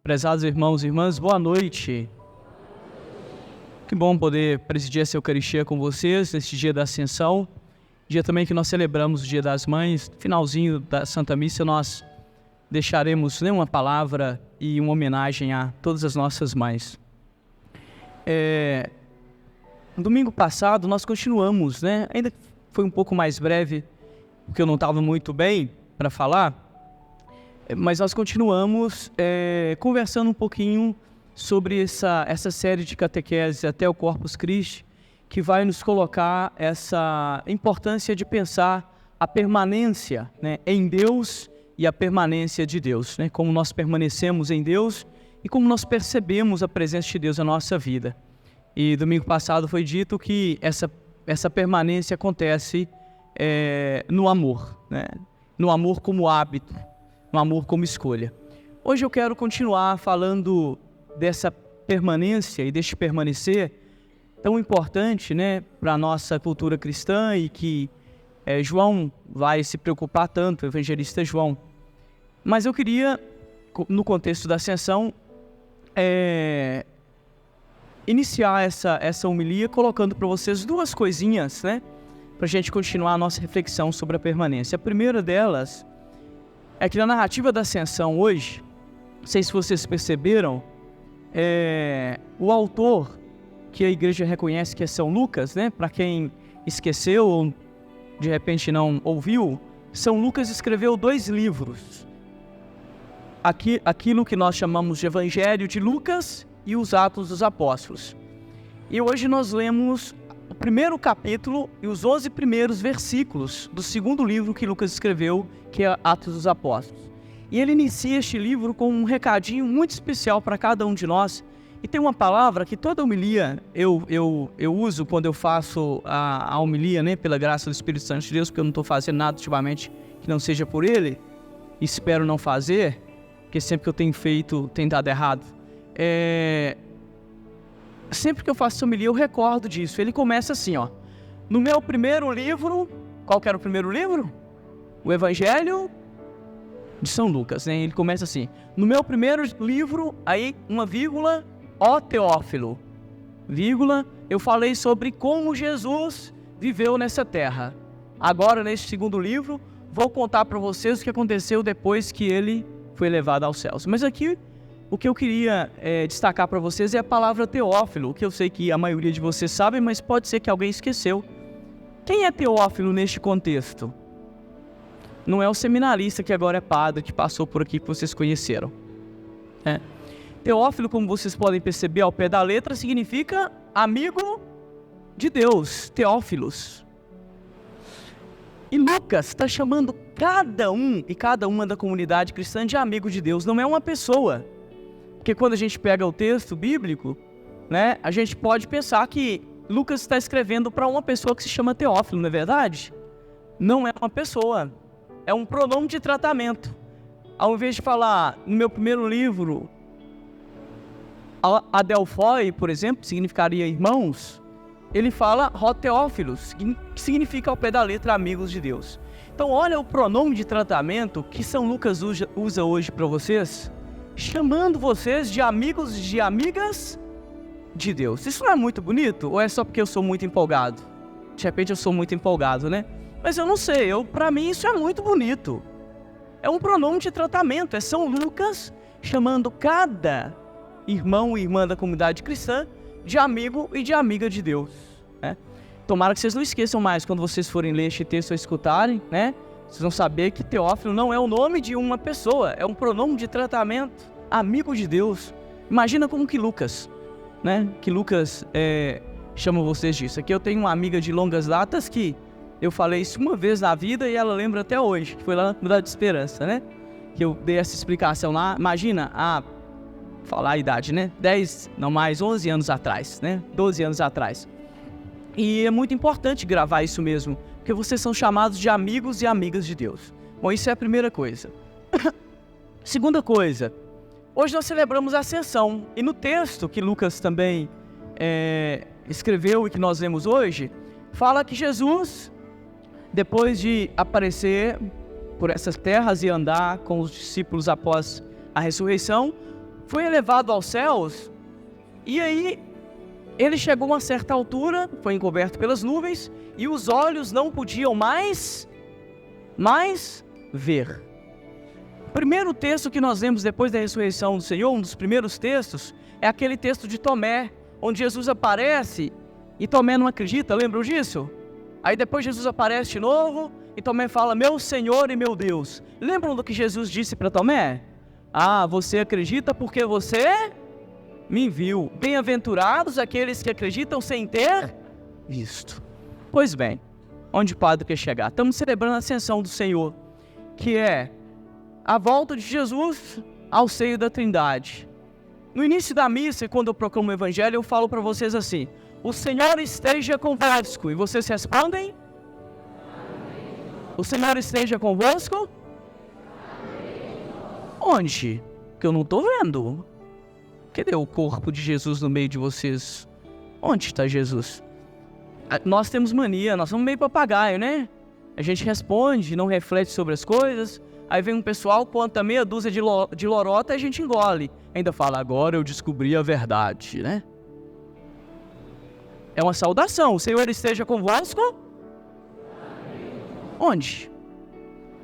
Prezados irmãos e irmãs, boa noite. Que bom poder presidir essa Eucaristia com vocês neste dia da Ascensão, dia também que nós celebramos o Dia das Mães. Finalzinho da Santa Missa nós deixaremos uma palavra e uma homenagem a todas as nossas mães. No domingo passado nós continuamos, ainda foi um pouco mais breve, porque eu não estava muito bem para falar, mas nós continuamos conversando um pouquinho sobre essa série de catequeses até o Corpus Christi, que vai nos colocar essa importância de pensar a permanência em Deus e a permanência de Deus, como nós permanecemos em Deus e como nós percebemos a presença de Deus na nossa vida. E domingo passado foi dito que essa permanência acontece no amor, no amor como hábito, no amor como escolha. Hoje eu quero continuar falando dessa permanência e deste permanecer tão importante para a nossa cultura cristã e que João vai se preocupar tanto, o evangelista João. Mas eu queria, no contexto da Ascensão, iniciar essa homilia colocando para vocês duas coisinhas, para a gente continuar a nossa reflexão sobre a permanência. A primeira delas é que na narrativa da Ascensão hoje, não sei se vocês perceberam, o autor que a igreja reconhece que é São Lucas, para quem esqueceu ou de repente não ouviu, São Lucas escreveu 2 livros. Aquilo que nós chamamos de Evangelho de Lucas e os Atos dos Apóstolos. E hoje nós lemos o primeiro capítulo e os 11 primeiros versículos do segundo livro que Lucas escreveu, que é Atos dos Apóstolos. E ele inicia este livro com um recadinho muito especial para cada um de nós. E tem uma palavra que toda homilia eu uso quando eu faço a homilia, pela graça do Espírito Santo de Deus, porque eu não estou fazendo nada ultimamente que não seja por Ele. Espero não fazer, porque sempre que eu tenho feito tem dado errado. Sempre que eu faço homilia eu recordo disso. Ele começa assim, no meu primeiro livro. Qual que era o primeiro livro? O Evangelho de São Lucas, Ele começa assim: no meu primeiro livro, aí uma vírgula, ó Teófilo, vírgula, eu falei sobre como Jesus viveu nessa terra. Agora, neste segundo livro, vou contar para vocês o que aconteceu depois que ele foi levado aos céus. Mas aqui, o que eu queria destacar para vocês é a palavra Teófilo, que eu sei que a maioria de vocês sabe, mas pode ser que alguém esqueceu. Quem é Teófilo neste contexto? Não é o seminarista que agora é padre, que passou por aqui, que vocês conheceram. Teófilo, como vocês podem perceber ao pé da letra, significa amigo de Deus, Teófilos. E Lucas está chamando cada um e cada uma da comunidade cristã de amigo de Deus, não é uma pessoa. Porque quando a gente pega o texto bíblico, a gente pode pensar que Lucas está escrevendo para uma pessoa que se chama Teófilo, não é verdade? Não é uma pessoa, é um pronome de tratamento. Ao invés de falar, no meu primeiro livro, Adelphoi, por exemplo, significaria irmãos, ele fala Ho Teófilos, que significa ao pé da letra amigos de Deus. Então olha o pronome de tratamento que São Lucas usa hoje para vocês, chamando vocês de amigos e de amigas de Deus. Isso não é muito bonito? Ou é só porque eu sou muito empolgado? De repente eu sou muito empolgado, Mas eu não sei, para mim isso é muito bonito. É um pronome de tratamento, é São Lucas chamando cada irmão e irmã da comunidade cristã de amigo e de amiga de Deus. Tomara que vocês não esqueçam mais quando vocês forem ler este texto ou escutarem, Vocês vão saber que Teófilo não é o nome de uma pessoa, é um pronome de tratamento, amigo de Deus. Imagina como que Lucas, Que Lucas chama vocês disso. Aqui eu tenho uma amiga de longas datas que eu falei isso uma vez na vida e ela lembra até hoje, que foi lá na Comunidade de Esperança, Que eu dei essa explicação lá. Imagina, falar a idade, 11 anos atrás, 12 anos atrás. E é muito importante gravar isso mesmo, porque vocês são chamados de amigos e amigas de Deus. Bom, isso é a primeira coisa. Segunda coisa, hoje nós celebramos a Ascensão, e no texto que Lucas também escreveu e que nós lemos hoje, fala que Jesus, depois de aparecer por essas terras e andar com os discípulos após a ressurreição, foi elevado aos céus, e aí ele chegou a uma certa altura, foi encoberto pelas nuvens, e os olhos não podiam mais ver. O primeiro texto que nós lemos depois da ressurreição do Senhor, um dos primeiros textos, é aquele texto de Tomé, onde Jesus aparece e Tomé não acredita, lembram disso? Aí depois Jesus aparece de novo e Tomé fala, meu Senhor e meu Deus. Lembram do que Jesus disse para Tomé? Ah, você acredita porque você me viu. Bem-aventurados aqueles que acreditam sem ter visto. Pois bem, onde o Padre quer chegar? Estamos celebrando a ascensão do Senhor, que é a volta de Jesus ao seio da Trindade. No início da missa, quando eu proclamo o Evangelho, eu falo para vocês assim, o Senhor esteja convosco. E vocês respondem? O Senhor esteja convosco? Onde? Que eu não estou vendo. Cadê o corpo de Jesus no meio de vocês? Onde está Jesus? Nós temos mania, nós somos meio papagaio, né? A gente responde, não reflete sobre as coisas. Aí vem um pessoal, conta meia dúzia de lorota e a gente engole. Ainda fala, agora eu descobri a verdade, né? É uma saudação. O Senhor esteja convosco? Onde?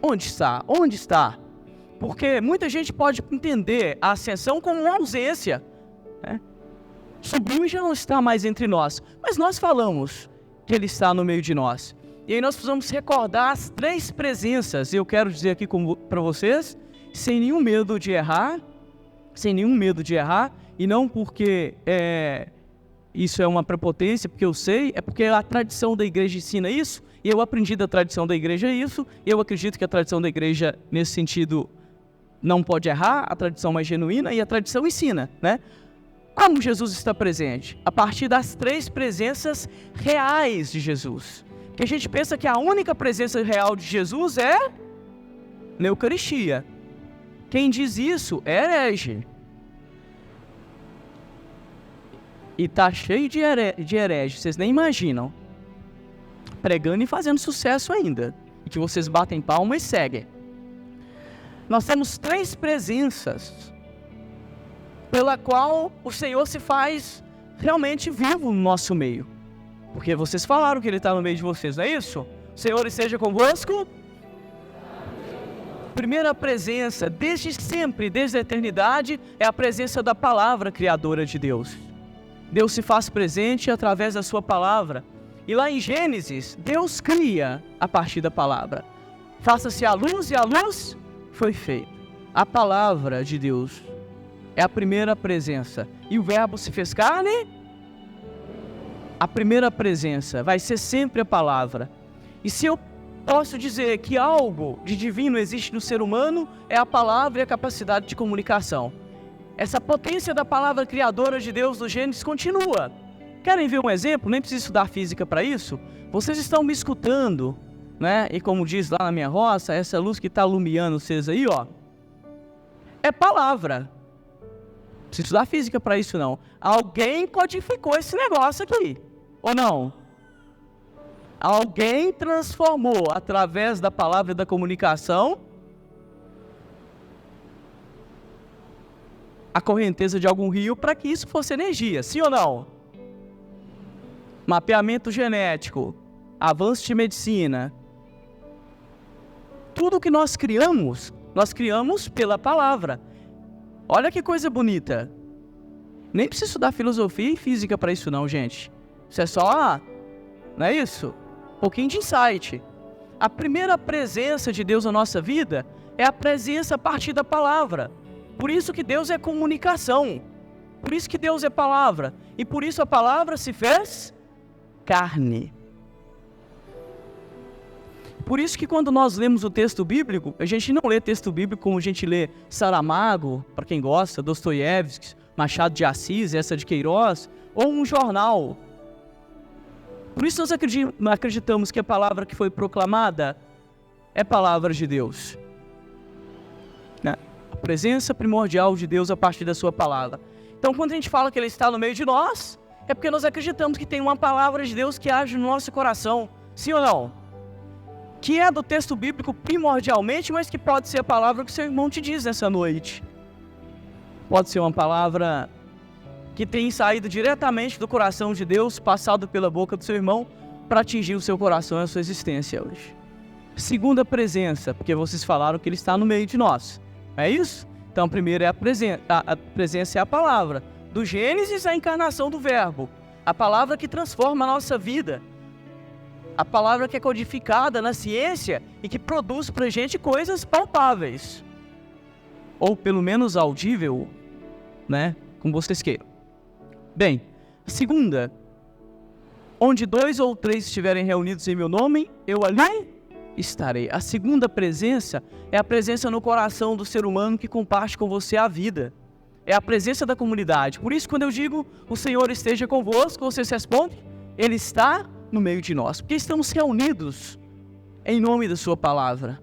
Onde está? Onde está? Porque muita gente pode entender a ascensão como uma ausência, né? Subiu e já não está mais entre nós. Mas nós falamos que Ele está no meio de nós. E aí nós precisamos recordar as 3 presenças. Eu quero dizer aqui para vocês, sem nenhum medo de errar, e não porque isso é uma prepotência, porque eu sei, é porque a tradição da igreja ensina isso, e eu aprendi da tradição da igreja isso, e eu acredito que a tradição da igreja, nesse sentido, não pode errar, a tradição mais genuína, e a tradição ensina, né? Como Jesus está presente? A partir das 3 presenças reais de Jesus. Que a gente pensa que a única presença real de Jesus é na Eucaristia. Quem diz isso é herege. E tá cheio de herege, vocês nem imaginam. Pregando e fazendo sucesso ainda. E que vocês batem palma e seguem. Nós temos 3 presenças pela qual o Senhor se faz realmente vivo no nosso meio. Porque vocês falaram que Ele está no meio de vocês, não é isso? O Senhor esteja convosco. Primeira presença, desde sempre, desde a eternidade, é a presença da palavra criadora de Deus. Deus se faz presente através da sua palavra. E lá em Gênesis, Deus cria a partir da palavra. Faça-se a luz e a luz foi feita. A palavra de Deus é a primeira presença. E o verbo se fez carne. A primeira presença vai ser sempre a palavra. E se eu posso dizer que algo de divino existe no ser humano, é a palavra e a capacidade de comunicação. Essa potência da palavra criadora de Deus do Gênesis continua. Querem ver um exemplo? Nem preciso estudar física para isso. Vocês estão me escutando, né? E como diz lá na minha roça, essa luz que está iluminando vocês aí, ó, é palavra. Não preciso estudar física para isso, não. Alguém codificou esse negócio aqui, ou não? Alguém transformou, através da palavra e da comunicação, a correnteza de algum rio para que isso fosse energia, sim ou não? Mapeamento genético, avanço de medicina. Tudo que nós criamos pela palavra. Olha que coisa bonita. Nem precisa estudar filosofia e física para isso não, gente. Isso é só, não é isso? Um pouquinho de insight. A primeira presença de Deus na nossa vida é a presença a partir da palavra. Por isso que Deus é comunicação. Por isso que Deus é palavra. E por isso a palavra se fez carne. Por isso que quando nós lemos o texto bíblico, a gente não lê texto bíblico como a gente lê Saramago, para quem gosta, Dostoiévski, Machado de Assis, essa de Queiroz, ou um jornal. Por isso nós acreditamos que a palavra que foi proclamada é palavra de Deus. A presença primordial de Deus a partir da sua palavra. Então quando a gente fala que Ele está no meio de nós, é porque nós acreditamos que tem uma palavra de Deus que age no nosso coração. Sim ou não? Que é do texto bíblico primordialmente, mas que pode ser a palavra que seu irmão te diz nessa noite. pode ser uma palavra que tem saído diretamente do coração de Deus, passado pela boca do seu irmão, para atingir o seu coração e a sua existência hoje. Segunda presença, porque vocês falaram que Ele está no meio de nós. É isso? Então, a primeira é a presença é a palavra. Do Gênesis, a encarnação do Verbo. A palavra que transforma a nossa vida. A palavra que é codificada na ciência e que produz para a gente coisas palpáveis. Ou pelo menos audível, né? Como vocês queiram. Bem, segunda. Onde 2 ou 3 estiverem reunidos em meu nome, eu ali estarei. A segunda presença é a presença no coração do ser humano que comparte com você a vida. É a presença da comunidade. Por isso, quando eu digo, o Senhor esteja convosco, vocês respondem, Ele está no meio de nós. Porque estamos reunidos em nome da sua palavra.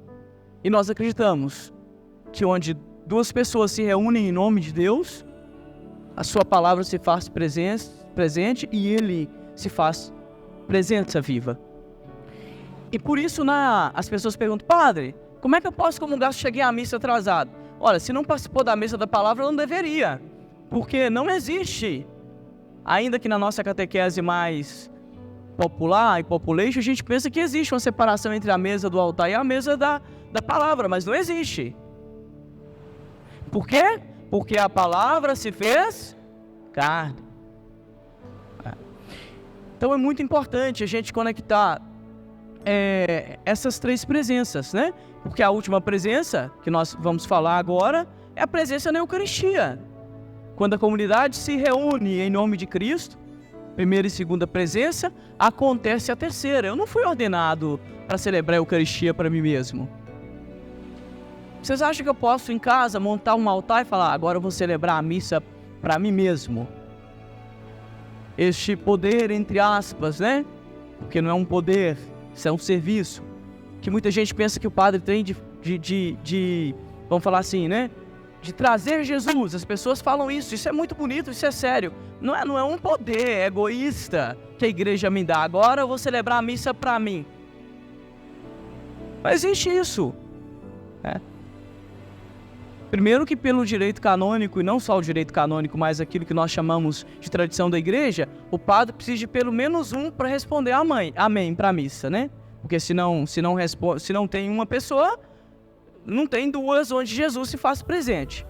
E nós acreditamos que onde 2 pessoas se reúnem em nome de Deus, a sua palavra se faz presente e Ele se faz presença viva. E por isso as pessoas perguntam, padre, como é que eu posso comungar se cheguei à missa atrasado? Olha, se não participou da mesa da palavra, não deveria. Porque não existe, ainda que na nossa catequese mais popular e population, a gente pensa que existe uma separação entre a mesa do altar e a mesa da palavra, mas não existe. Por quê? Porque a palavra se fez carne. Então é muito importante a gente conectar essas 3 presenças, né? Porque a última presença que nós vamos falar agora é a presença na Eucaristia. Quando a comunidade se reúne em nome de Cristo, primeira e segunda presença, acontece a terceira. Eu não fui ordenado para celebrar a Eucaristia para mim mesmo. Vocês acham que eu posso em casa montar um altar e falar, agora eu vou celebrar a missa para mim mesmo? Este poder, entre aspas, né? Porque não é um poder, isso é um serviço. Que muita gente pensa que o padre tem vamos falar assim, né? De trazer Jesus. As pessoas falam isso é muito bonito, isso é sério. Não é um poder egoísta que a igreja me dá. Agora eu vou celebrar a missa para mim. Não existe isso. Primeiro que pelo direito canônico, e não só o direito canônico, mas aquilo que nós chamamos de tradição da igreja, o padre precisa de pelo menos um para responder amém para a missa, né? Porque se não tem uma pessoa, não tem 2 onde Jesus se faz presente.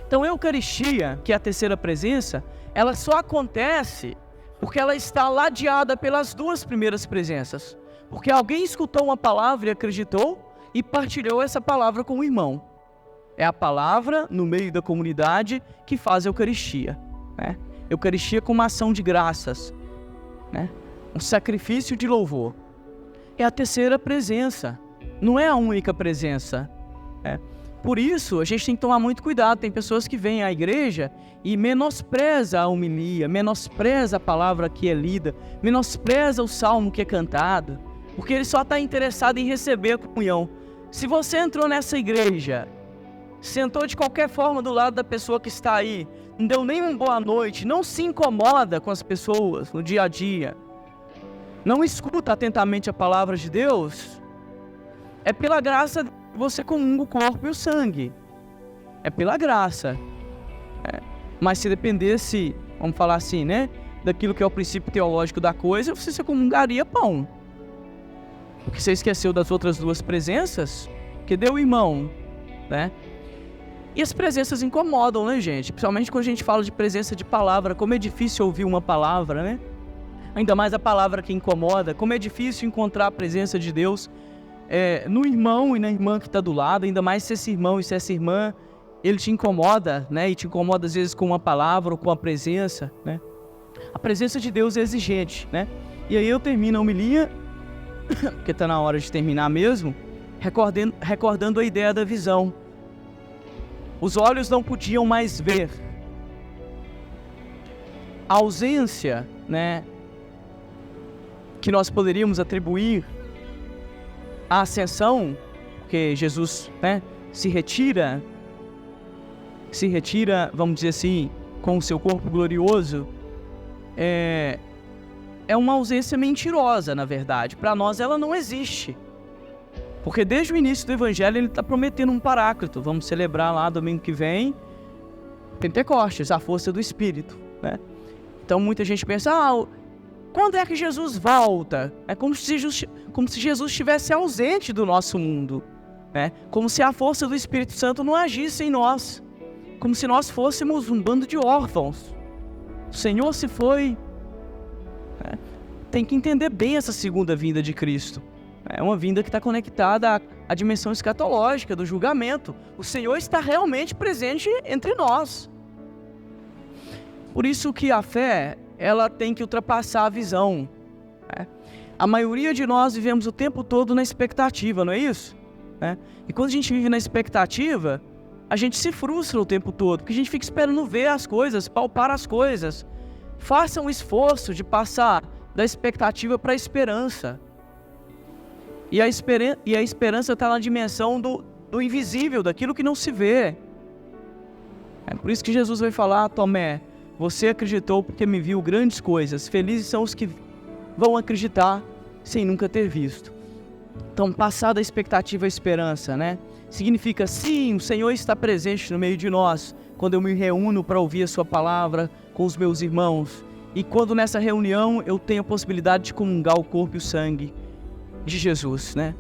Então a Eucaristia, que é a terceira presença, ela só acontece porque ela está ladeada pelas 2 primeiras presenças. Porque alguém escutou uma palavra e acreditou e partilhou essa palavra com o irmão. É a palavra no meio da comunidade que faz a Eucaristia, né? Eucaristia como uma ação de graças, né? Um sacrifício de louvor. É a terceira presença, não é a única presença, né? Por isso, a gente tem que tomar muito cuidado. Tem pessoas que vêm à igreja e menospreza a homilia, menospreza a palavra que é lida, menospreza o salmo que é cantado, porque ele só está interessado em receber a comunhão. Se você entrou nessa igreja, sentou de qualquer forma do lado da pessoa que está aí, não deu nem uma boa noite, não se incomoda com as pessoas no dia a dia, não escuta atentamente a palavra de Deus, é pela graça que você comunga o corpo e o sangue. É pela graça. Mas se dependesse, vamos falar assim, né, daquilo que é o princípio teológico da coisa, você comungaria pão. Porque você esqueceu das outras 2 presenças, que deu o irmão, né? E as presenças incomodam, né, gente? Principalmente quando a gente fala de presença de palavra, como é difícil ouvir uma palavra, né? Ainda mais a palavra que incomoda, como é difícil encontrar a presença de Deus no irmão e na irmã que está do lado, ainda mais se esse irmão e se essa irmã, ele te incomoda, né? E te incomoda às vezes com uma palavra ou com a presença, né? A presença de Deus é exigente, né? E aí eu termino a homilia, porque está na hora de terminar mesmo, recordando a ideia da visão. Os olhos não podiam mais ver. A ausência, né, que nós poderíamos atribuir à ascensão, porque Jesus, né, se retira, vamos dizer assim, com o seu corpo glorioso, é uma ausência mentirosa, na verdade. Para nós ela não existe. Porque desde o início do Evangelho ele está prometendo um paráclito. Vamos celebrar lá domingo que vem Pentecostes, a força do Espírito, né? Então muita gente pensa, quando é que Jesus volta? É como se Jesus estivesse ausente do nosso mundo, né? Como se a força do Espírito Santo não agisse em nós, como se nós fôssemos um bando de órfãos. O Senhor se foi, né? Tem que entender bem essa segunda vinda de Cristo. É uma vinda que está conectada à dimensão escatológica do julgamento. O Senhor está realmente presente entre nós. Por isso que a fé, ela tem que ultrapassar a visão, né? A maioria de nós vivemos o tempo todo na expectativa, não é isso? Né? E quando a gente vive na expectativa, a gente se frustra o tempo todo, porque a gente fica esperando ver as coisas, palpar as coisas. Faça um esforço de passar da expectativa para a esperança. E a esperança está na dimensão do invisível, daquilo que não se vê. É por isso que Jesus vai falar, Tomé, você acreditou porque me viu grandes coisas. Felizes são os que vão acreditar sem nunca ter visto. Então, passar da expectativa à esperança, né? Significa, sim, o Senhor está presente no meio de nós, quando eu me reúno para ouvir a sua palavra com os meus irmãos. E quando nessa reunião eu tenho a possibilidade de comungar o corpo e o sangue de Jesus, né?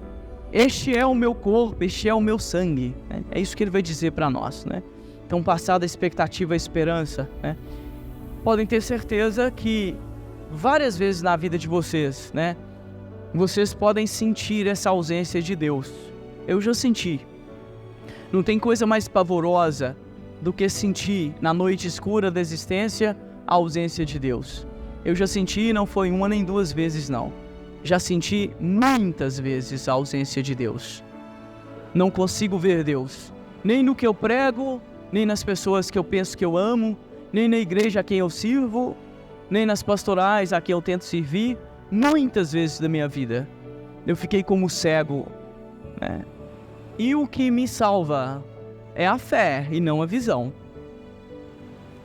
Este é o meu corpo, este é o meu sangue, né? É isso que ele vai dizer para nós, né? Então, passar da expectativa à esperança, né? Podem ter certeza que várias vezes na vida de vocês, né? Vocês podem sentir essa ausência de Deus. Eu já senti. Não tem coisa mais pavorosa do que sentir na noite escura da existência a ausência de Deus. Eu já senti, não foi uma nem duas vezes não. Já senti muitas vezes a ausência de Deus. Não consigo ver Deus, nem no que eu prego, nem nas pessoas que eu penso que eu amo, nem na igreja a quem eu sirvo, nem nas pastorais a quem eu tento servir. Muitas vezes da minha vida eu fiquei como cego, né? E o que me salva é a fé e não a visão.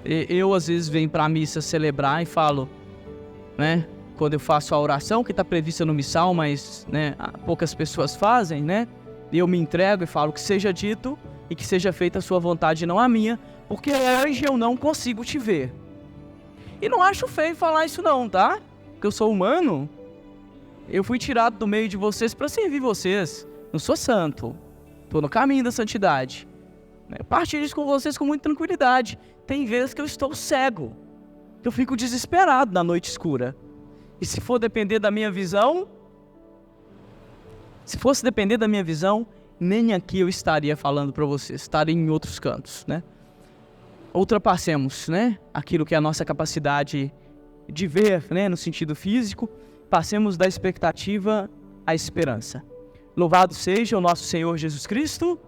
Eu às vezes venho para a missa celebrar e falo, né? Quando eu faço a oração que está prevista no missal, mas, né, poucas pessoas fazem, né? E eu me entrego e falo que seja dito e que seja feita a sua vontade e não a minha, porque hoje eu não consigo te ver. E não acho feio falar isso não, tá? Porque eu sou humano. Eu fui tirado do meio de vocês para servir vocês. Não sou santo. Estou no caminho da santidade. Eu partilho isso com vocês com muita tranquilidade. Tem vezes que eu estou cego. Que eu fico desesperado na noite escura. E se for depender da minha visão, se fosse depender da minha visão, nem aqui eu estaria falando para vocês, estaria em outros cantos, né? Ultrapassemos, né, aquilo que é a nossa capacidade de ver, né, no sentido físico, passemos da expectativa à esperança. Louvado seja o nosso Senhor Jesus Cristo.